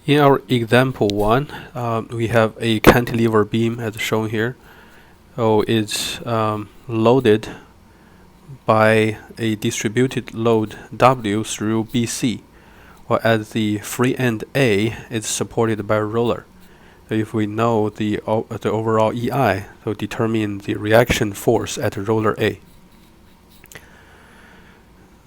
In our example 1, we have a cantilever beam as shown here. So it's loaded by a distributed load W through BC, while at the free end A it's supported by a roller. So if we know the overall EI, so determine the reaction force at roller A.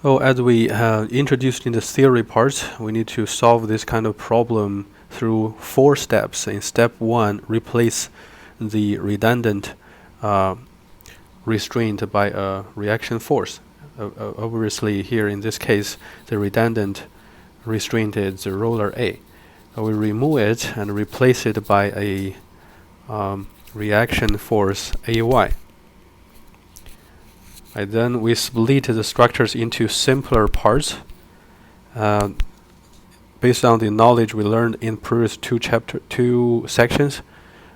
So as we introduced in the theory part, we need to solve this kind of problem through 4 steps. In step 1, replace the redundant restraint by a reaction force. Obviously here in this case, the redundant restraint is the roller A. So we remove it and replace it by a reaction force AY. And then we split the structures into simpler parts based on the knowledge we learned in previous two sections.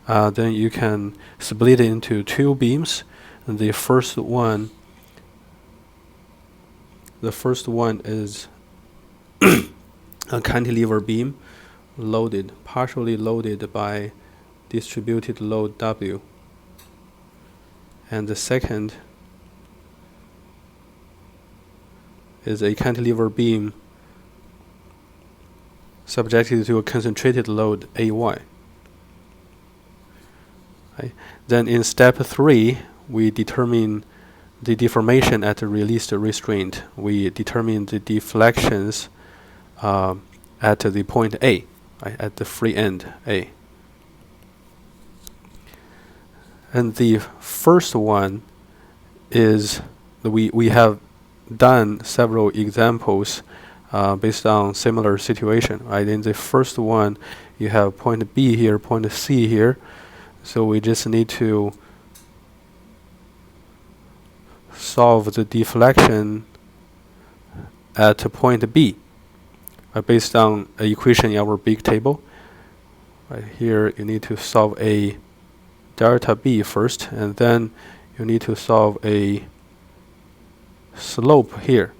Then you can split it into 2 beams. And the first one is a cantilever beam partially loaded by distributed load W. And the second is a cantilever beam subjected to a concentrated load AY. Right. Then in step 3, we determine the deformation at the released restraint. We determine the deflections at the point A, right, at the free end A. And the first one is we have done several examples based on similar situation. Right? In the first one, you have point B here, point C here. So we just need to solve the deflection at point B based on an equation in our big table. Right here, you need to solve a delta B first, and then you need to solve a slope here,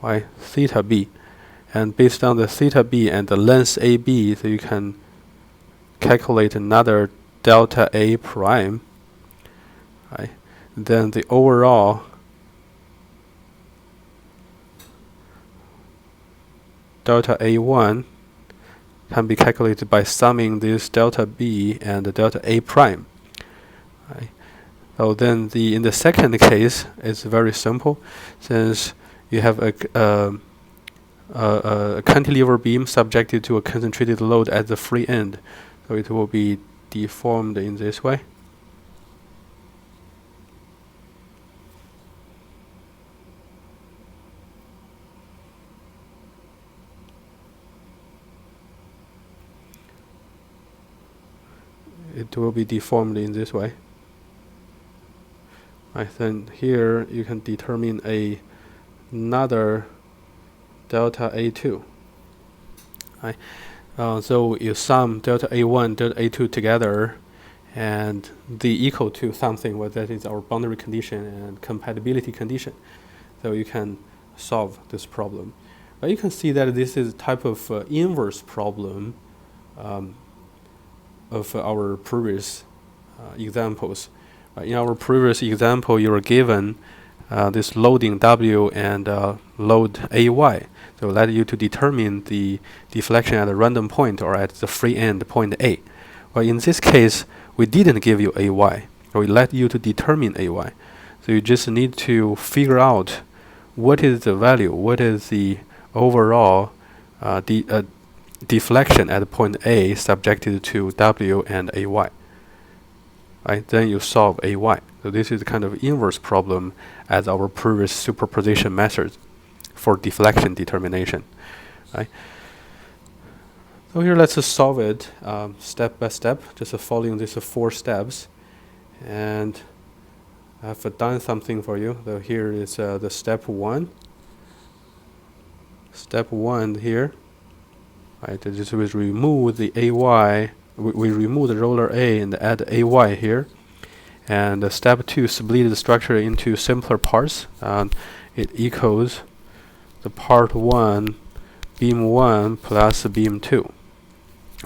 right, theta B, and based on the theta B and the length AB, so you can calculate another delta A prime, right. Then the overall delta A1 can be calculated by summing this delta B and the delta A prime, right. So then in the second case, it's very simple, since you have a cantilever beam subjected to a concentrated load at the free end, so it will be deformed in this way. It will be deformed in this way. Right, then here you can determine another delta A2. Right. So you sum delta A1, delta A2 together, and they equal to something, where that is our boundary condition and compatibility condition. So you can solve this problem. But you can see that this is a type of inverse problem of our previous examples. In our previous example, you were given this loading W and load AY. So let you to determine the deflection at a random point or at the free end point A. Well, in this case, we didn't give you AY. We let you to determine AY. So you just need to figure out what is the value, what is the overall deflection at point A subjected to W and AY. Right, then you solve AY. So this is kind of inverse problem as our previous superposition method for deflection determination. Right. So here let's solve it step by step, just following these 4 steps. And I've done something for you. So here is the step 1. Step 1 here. Right, just we remove the AY. We remove the roller A and add AY here. And step 2, split the structure into simpler parts. It equals the part 1, beam 1 plus beam 2.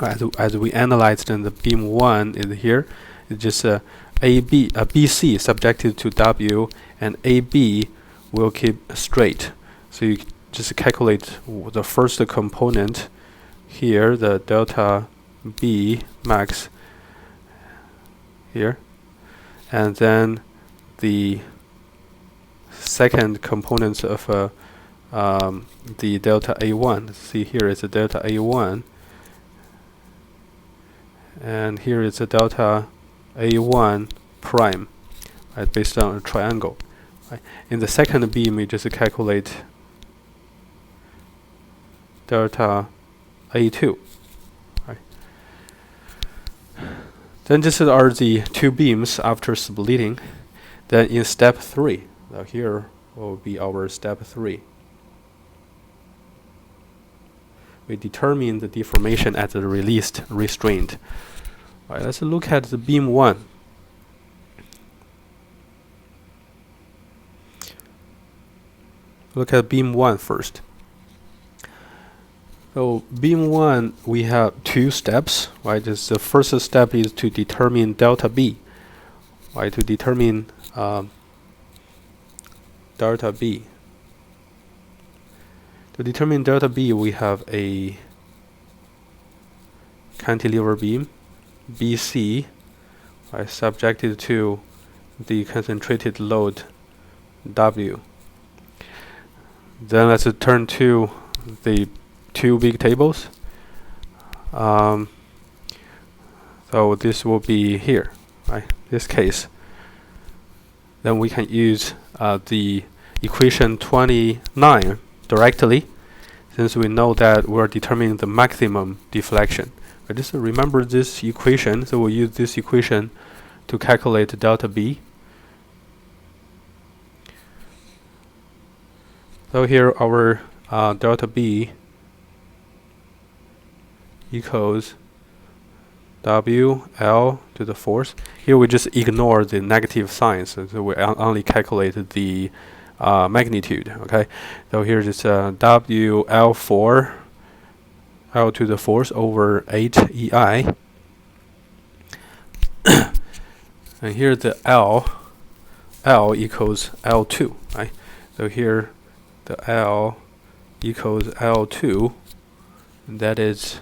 as we analyzed in the beam 1 is here. It's just BC subjected to W, and AB will keep straight. So you just calculate the first component here, the delta B max here, and then the second component of the delta A1. Let's see, here is the delta A1, and here is the delta A1 prime, right, based on a triangle. Right. In the second beam, we just calculate delta A2. Right. Then this are the two beams after splitting. Then in step 3, now here will be our step 3. We determine the deformation at the released restraint. All right, let's look at the beam 1. Look at beam 1 first. So beam 1, we have 2 steps, right? The first step is to determine delta B, right? To determine delta B. To determine delta B, we have a cantilever beam, BC, right, subjected to the concentrated load W. Then let's turn to the two big tables. So this will be here, right? This case. Then we can use the equation 29 directly, since we know that we're determining the maximum deflection. But just remember this equation, so we'll use this equation to calculate delta B. So here our delta B equals WL to the fourth. Here we just ignore the negative signs, so we only calculate the magnitude. Okay, so here's this WL4 L to the fourth over 8 EI, and here the L equals L2. Right, so here the L equals L2, and that is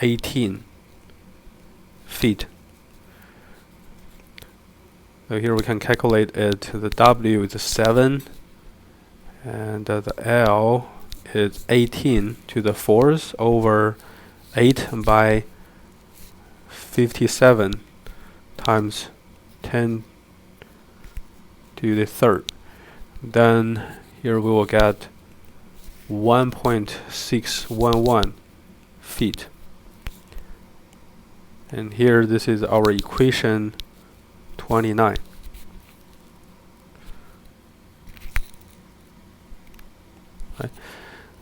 18 feet. So here we can calculate it. The W is 7, and the L is 18 to the fourth over 8 by 57 times 10 to the third. Then here we will get 1.611 feet. And here this is our equation 29. Right.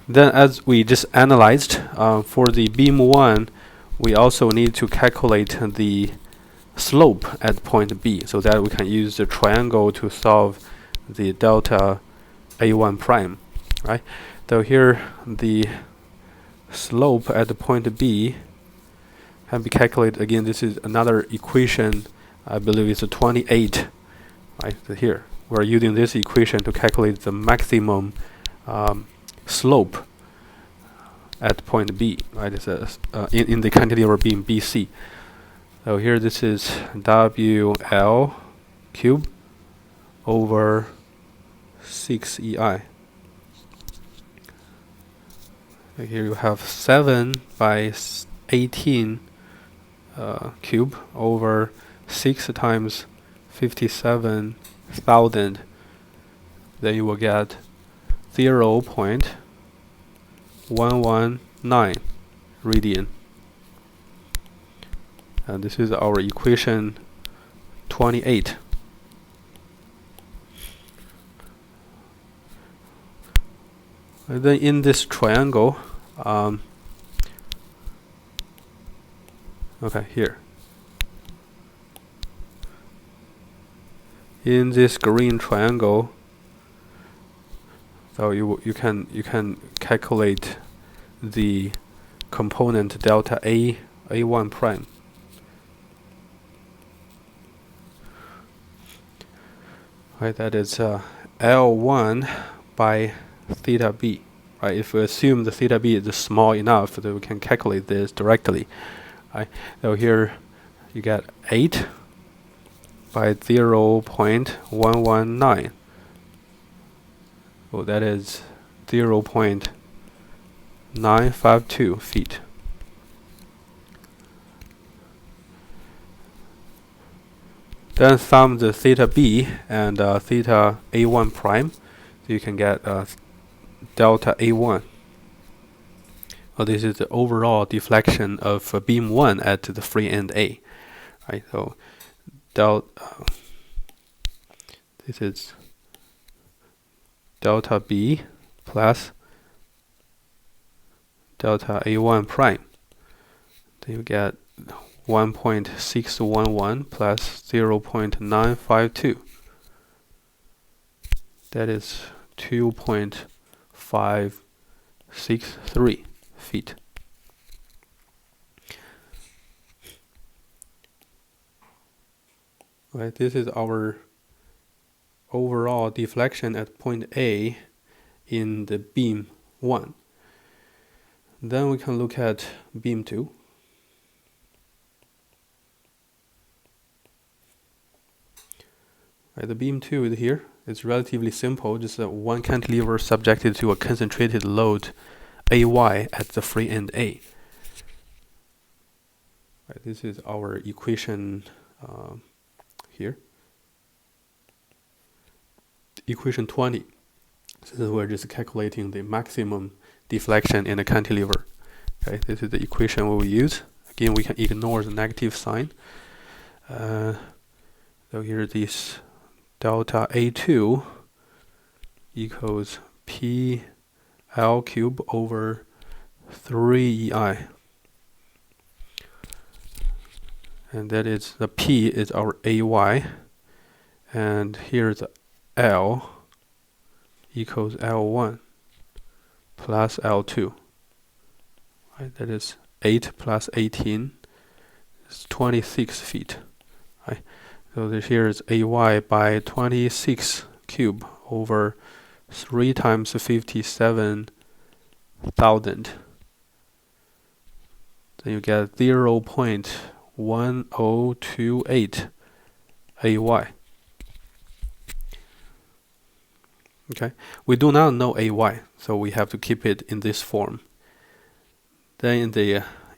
Then as we just analyzed, for the beam 1, we also need to calculate the slope at point B, so that we can use the triangle to solve the delta A1 prime. Right? So here the slope at the point B can be calculated. Again, this is another equation, I believe it's a 28. Right, so here we're using this equation to calculate the maximum slope at point B. Right, it's in the cantilever beam BC. So here this is WL cube over 6 EI. So here you have 7 by 18 cube over 6 times 57,000. Then you will get 0.119 radian. And this is our equation 28. And then in this triangle, okay, here. In this green triangle, so you can calculate the component delta A1 prime. Right, that is L1 by theta b. Right, if we assume the theta b is small enough that we can calculate this directly. Right, so here you get 8 by 0.119. So that is 0.952 feet. Then sum the theta b and theta A1 prime, so you can get delta A1. Well, this is the overall deflection of beam 1 at the free end A. Right, so this is delta B plus delta A1 prime. Then you get 1.611 plus 0.952. That is 2.563 feet. Right, this is our overall deflection at point A in the beam 1. Then we can look at beam 2. Right, the beam 2 is here. It's relatively simple, just one cantilever subjected to a concentrated load AY at the free end A. Right, this is our equation here. Equation 20. So we're just calculating the maximum deflection in a cantilever. Okay, this is the equation we will use. Again, we can ignore the negative sign. So here this delta A2 equals PL cube over 3EI. And that is, the P is our AY. And here the L equals L1 plus L2. Right, that is 8 plus 18 is 26 feet. Right. So this here is AY by 26 cube over 3 times 57,000. Then you get 0.1028 AY. Okay, we do not know AY, so we have to keep it in this form. Then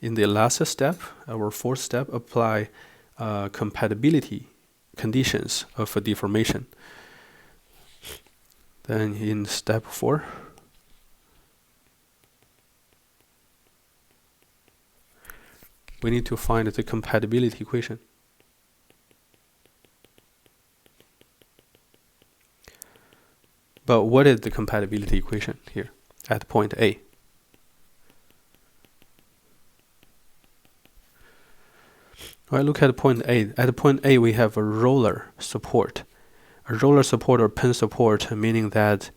in the last step, our fourth step, apply compatibility conditions of a deformation. Then in step 4, we need to find the compatibility equation. But what is the compatibility equation here at point A? Right, look at point A. At point A, we have a roller support. A roller support or pin support, meaning that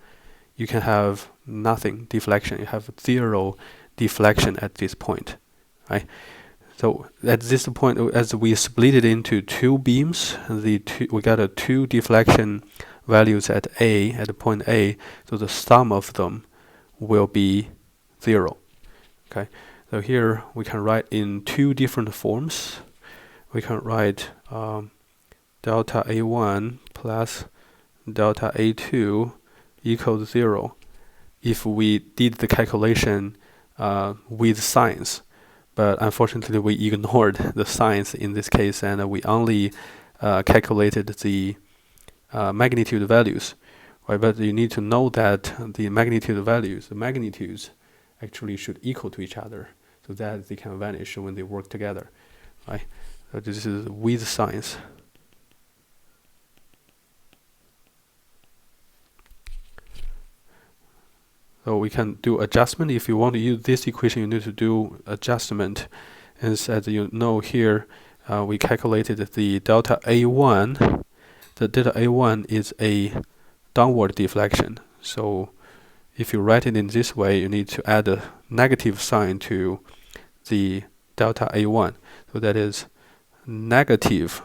you can have nothing deflection. You have 0 deflection at this point. Right? So at this point, as we split it into 2 beams, we got 2 deflection values at A, at point A. So the sum of them will be 0. Okay. So here we can write in 2 different forms. We can write delta A1 plus delta A2 equals 0 if we did the calculation with signs. But unfortunately, we ignored the signs in this case, and we only calculated the magnitude values. Right? But you need to know that the magnitude values, the magnitudes, actually should equal to each other, so that they can vanish when they work together. Right? So this is with signs. So we can do adjustment. If you want to use this equation, you need to do adjustment. And as you know here, we calculated the delta A1. The delta A1 is a downward deflection. So if you write it in this way, you need to add a negative sign to the delta A1. So that is negative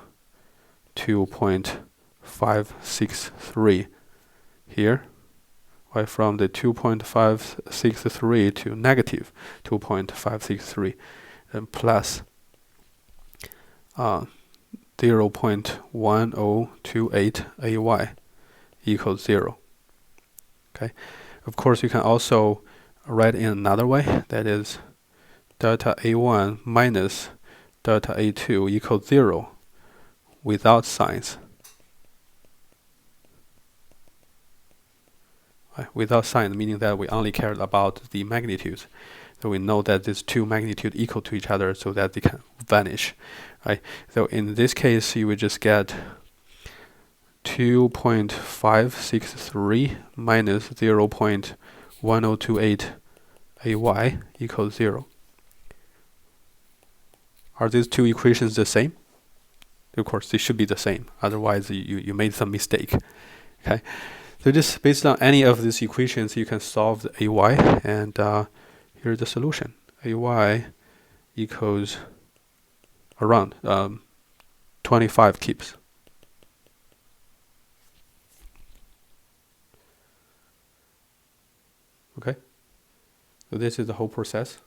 2.563 here, right, from the 2.563 to negative 2.563, and plus 0.1028 AY equals 0. Okay. Of course, you can also write in another way. That is delta A1 minus delta A2 equals 0 without signs. Right. Without sign, meaning that we only cared about the magnitudes. So we know that these two magnitudes equal to each other so that they can vanish. Right. So in this case, you would just get 2.563 minus 0.1028 AY equals 0. Are these two equations the same? Of course, they should be the same. Otherwise, you made some mistake. Okay. So just based on any of these equations, you can solve the AY, and here's the solution. AY equals around 25 kips. Okay. So this is the whole process.